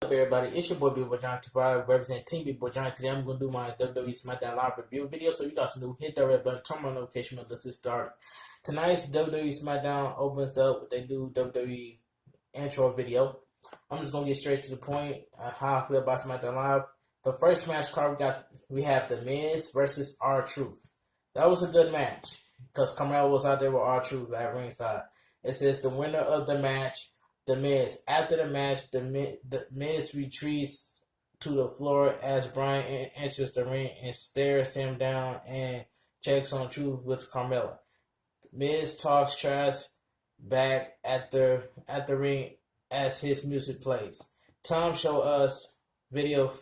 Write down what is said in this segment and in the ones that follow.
Up, everybody? It's your boy Big Boy John 25, representing Team Big Boy John. Today I'm gonna do my WWE SmackDown live review video. So you guys new, hit that red button, turn on notification bell. Let's get started. Tonight's WWE SmackDown opens up with a new WWE intro video. I'm just gonna get straight to the point. How I feel about SmackDown Live. The first match card we have The Miz versus R-Truth. That was a good match because Carmelo was out there with R-Truth at ringside. It says the winner of the match, The Miz. After the match, the Miz retreats to the floor as Bryan enters the ring and stares him down and checks on Truth with Carmella. Miz talks trash back at the ring as his music plays. Tom showed us video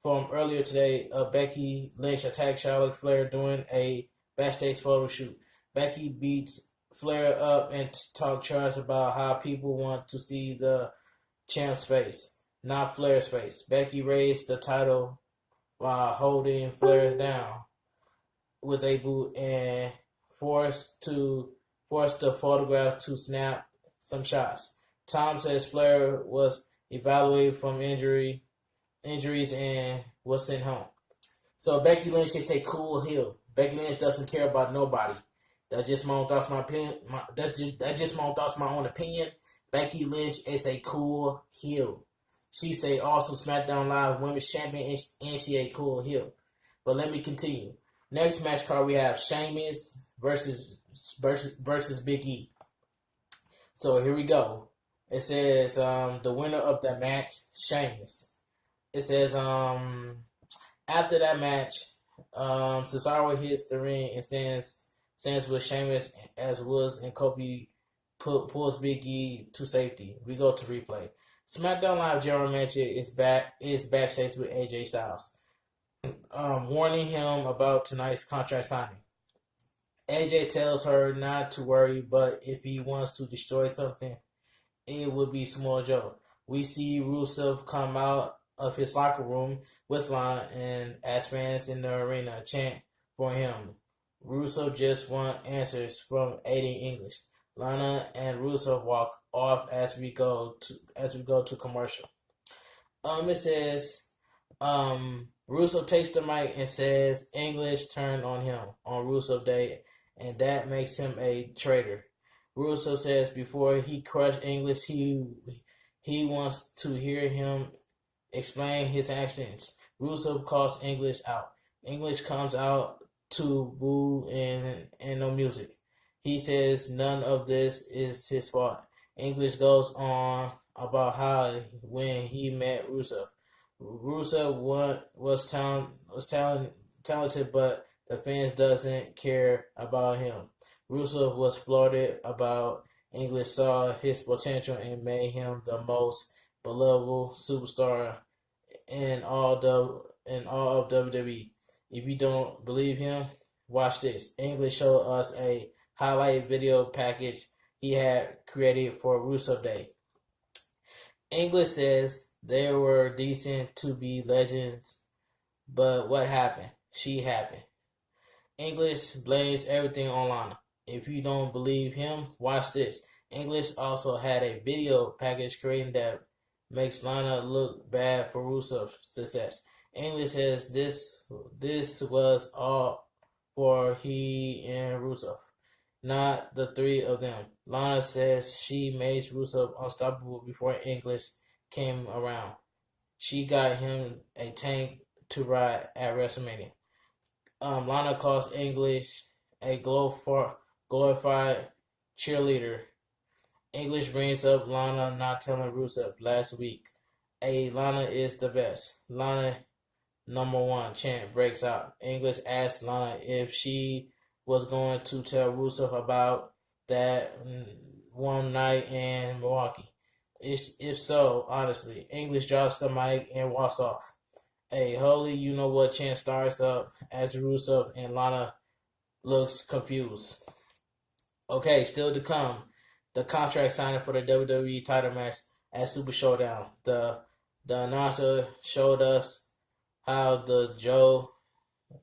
from earlier today of Becky Lynch attacked Charlotte Flair during a backstage photo shoot. Becky beats Flair up and talk trash about how people want to see the champ's face, not Flair's face. Becky raised the title while holding Flair's down with a boot and forced the photograph to snap some shots. Tom says Flair was evaluated from injuries and was sent home. So Becky Lynch is a cool heel. Becky Lynch doesn't care about nobody. That's just my own thoughts. That's just my own thoughts. My own opinion. Becky Lynch is a cool heel. She's a awesome SmackDown Live Women's Champion, and she a cool heel. But let me continue. Next match card we have Sheamus versus Big E. So here we go. It says the winner of that match, Sheamus. It says after that match, Cesaro hits the ring and stands with Sheamus as Woods and Kofi pulls Big E to safety. We go to replay. SmackDown Live general manager is backstage with AJ Styles, warning him about tonight's contract signing. AJ tells her not to worry, but if he wants to destroy something, it would be Samoa Joe. We see Rusev come out of his locker room with Lana and as fans in the arena chant for him. Rusev just want answers from Aiden English. Lana and Rusev walk off as we go to commercial. It says Rusev takes the mic and says English turned on him on Rusev Day, and that makes him a traitor. Rusev says before he crushed English, he wants to hear him explain his actions. Rusev calls English out. English comes out to boo and no music. He says none of this is his fault. English goes on about how when he met Rusev was talented, but the fans doesn't care about him. Rusev was flirted about. English saw his potential and made him the most beloved superstar in all of WWE. If you don't believe him, watch this. English showed us a highlight video package he had created for Rusev Day. English says they were decent to be legends, but what happened? She happened. English blames everything on Lana. If you don't believe him, watch this. English also had a video package created that makes Lana look bad for Rusev's success. English says this was all for he and Rusev, not the three of them. Lana says she made Rusev unstoppable before English came around. She got him a tank to ride at WrestleMania. Lana calls English a glorified cheerleader. English brings up Lana not telling Rusev last week. Lana is the best. Lana #1 chant breaks out. English asks Lana if she was going to tell Rusev about that one night in Milwaukee. If so, honestly, English drops the mic and walks off. A holy you know what chant starts up as Rusev and Lana looks confused. Okay, still to come, the contract signing for the WWE title match at Super Showdown. The announcer showed us how the Joe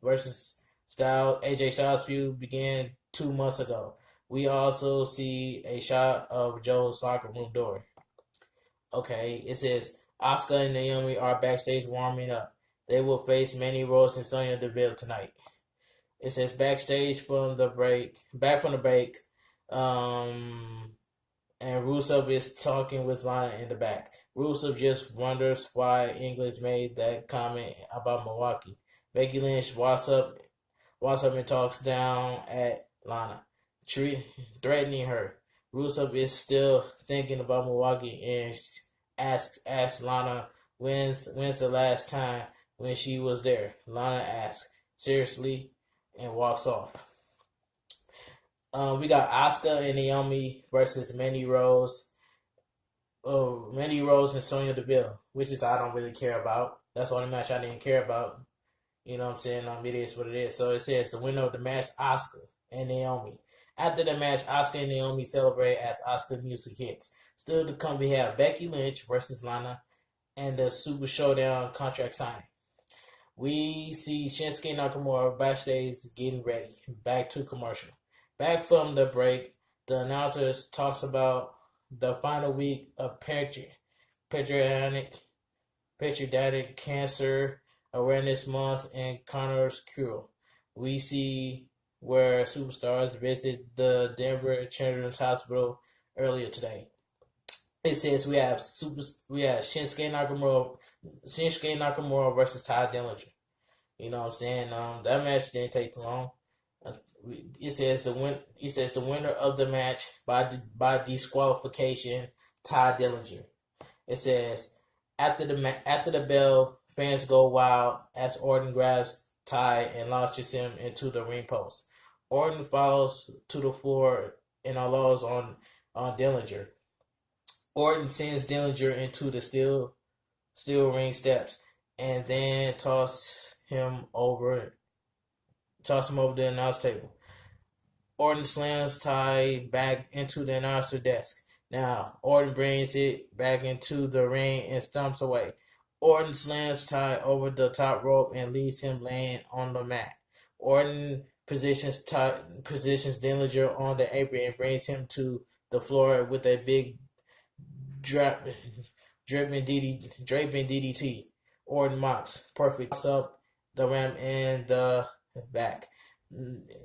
versus AJ Styles feud began 2 months ago. We also see a shot of Joe's locker room door. Okay, it says, Asuka and Naomi are backstage warming up. They will face Mandy Rose and Sonya Deville tonight. It says backstage from the break, back from the break, and Rusev is talking with Lana in the back. Rusev just wonders why English made that comment about Milwaukee. Becky Lynch walks up and talks down at Lana, threatening her. Rusev is still thinking about Milwaukee and asks Lana when's the last time when she was there. Lana asks seriously and walks off. We got Asuka and Naomi versus Mandy Rose. Mandy Rose and Sonya Deville, which is I don't really care about. That's the only match I didn't care about. You know what I'm saying? It is what it is. So it says the winner of the match, Asuka and Naomi. After the match, Asuka and Naomi celebrate as Asuka music hits. Still to come, we have Becky Lynch versus Lana and the Super Showdown contract signing. We see Shinsuke Nakamura backstage getting ready. Back to commercial. Back from the break, the announcers talks about the final week of Patriotic Cancer Awareness Month and Connor's Cure. We see where superstars visit the Denver Children's Hospital earlier today. It says we have Shinsuke Nakamura versus Ty Dillinger. You know what I'm saying? That match didn't take too long. It says the winner of the match by disqualification, Ty Dillinger. It says after the bell, fans go wild as Orton grabs Ty and launches him into the ring post. Orton falls to the floor and allows on Dillinger. Orton sends Dillinger into the steel ring steps and then toss him over the announce table. Orton slams Ty back into the announcer desk. Now, Orton brings it back into the ring and stomps away. Orton slams Ty over the top rope and leaves him laying on the mat. Orton positions Dillinger on the apron and brings him to the floor with a big draping DDT. Orton mocks. Perfect up the ramp and the back.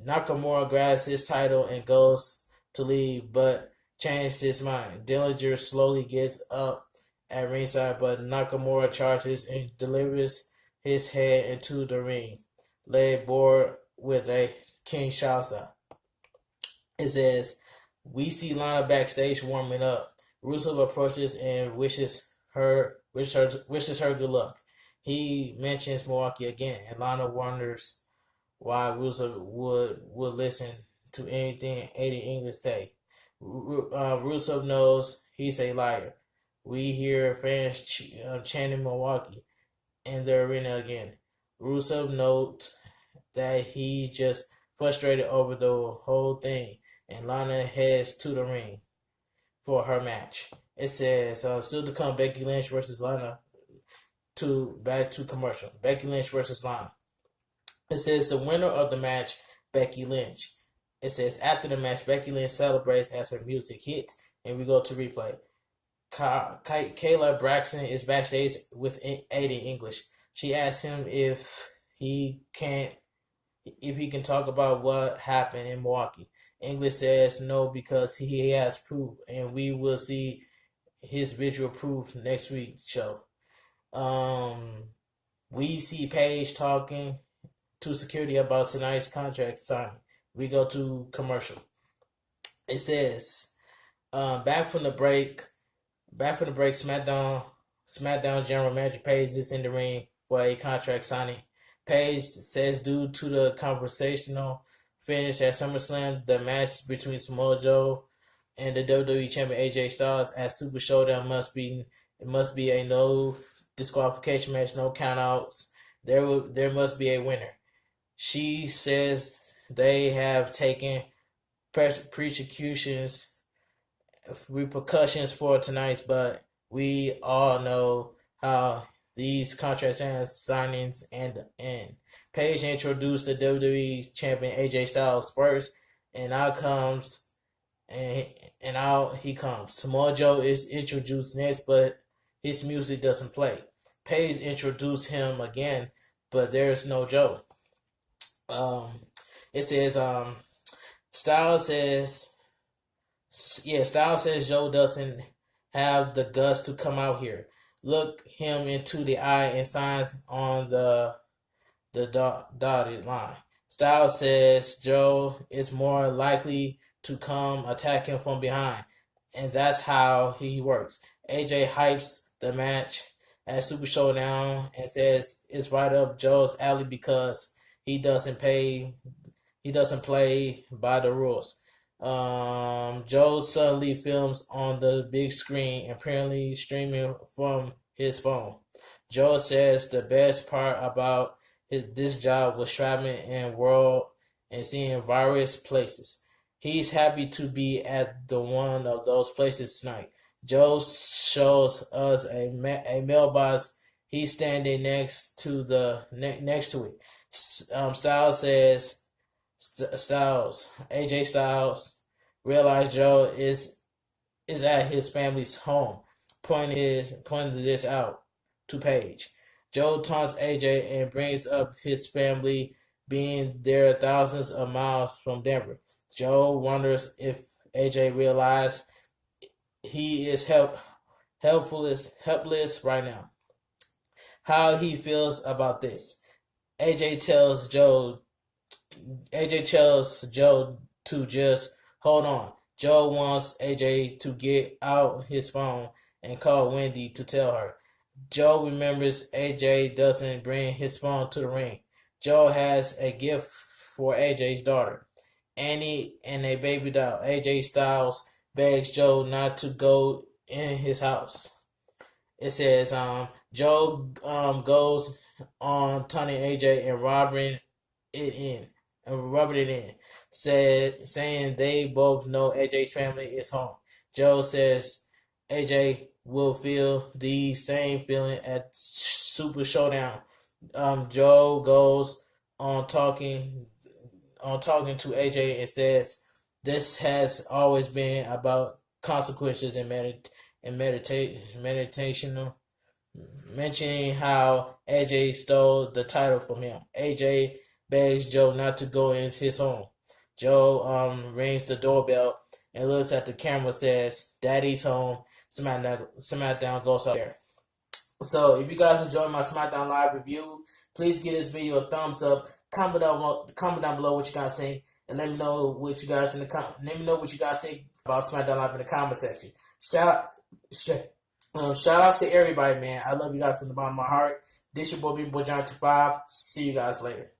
Nakamura grabs his title and goes to leave, but changed his mind. Dillinger slowly gets up at ringside, but Nakamura charges and delivers his head into the ring, leg board with a Kinshasa. It says, we see Lana backstage warming up. Rusev approaches and wishes her good luck. He mentions Milwaukee again, and Lana wonders why Rusev would listen to anything Aiden English say. Rusev knows he's a liar. We hear fans chanting Milwaukee in the arena again. Rusev notes that he's just frustrated over the whole thing, and Lana heads to the ring for her match. It says, still to come, Becky Lynch versus Lana. Back to commercial. Becky Lynch versus Lana. It says the winner of the match, Becky Lynch. It says after the match, Becky Lynch celebrates as her music hits, and we go to replay. Kayla Braxton is backstage with Aiden English. She asks him if he can talk about what happened in Milwaukee. English says no because he has proof, and we will see his visual proof next week's show. We see Paige talking to security about tonight's contract signing. We go to commercial. It says, back from the break, SmackDown General Manager Paige is in the ring for a contract signing. Paige says due to the conversational finish at SummerSlam, the match between Samoa Joe and the WWE Champion AJ Styles at Super Showdown must be a no disqualification match, no countouts. There must be a winner. She says they have taken repercussions for tonight's, but we all know how these contract signings end. Paige introduced the WWE Champion AJ Styles first, and out he comes. Samoa Joe is introduced next, but his music doesn't play. Paige introduced him again, but there's no Joe. Um, it says Styles says Styles says Joe doesn't have the guts to come out here, look him into the eye, and signs on the dotted line. Styles says Joe is more likely to come attack him from behind, and that's how he works. AJ hypes the match at Super Showdown and says it's right up Joe's alley because he doesn't play by the rules. Joe suddenly films on the big screen, apparently streaming from his phone. Joe says the best part about this job was traveling and world and seeing various places. He's happy to be at the one of those places tonight. Joe shows us a mailbox. He's standing next to it. Styles says AJ Styles realized Joe is at his family's home. Pointed this out to Paige. Joe taunts AJ and brings up his family being there thousands of miles from Denver. Joe wonders if AJ realized he is helpless right now. How he feels about this. AJ tells Joe to just hold on. Joe wants AJ to get out his phone and call Wendy to tell her. Joe remembers AJ doesn't bring his phone to the ring. Joe has a gift for AJ's daughter, Annie, and a baby doll. AJ Styles begs Joe not to go in his house. It says Joe goes on taunting AJ and rubbing it in, saying they both know AJ's family is home. Joe says AJ will feel the same feeling at Super Showdown. Joe goes on talking to AJ and says this has always been about consequences and meditation, mentioning how AJ stole the title from him. AJ begs Joe not to go in his home. Joe rings the doorbell and looks at the camera, says, "Daddy's home." SmackDown goes out there. So if you guys enjoyed my SmackDown Live review, please give this video a thumbs up. Comment down below what you guys think, and let me know what you guys think about SmackDown Live in the comment section. Shout outs to everybody, man. I love you guys from the bottom of my heart. This your boy, Big Boy John 25. See you guys later.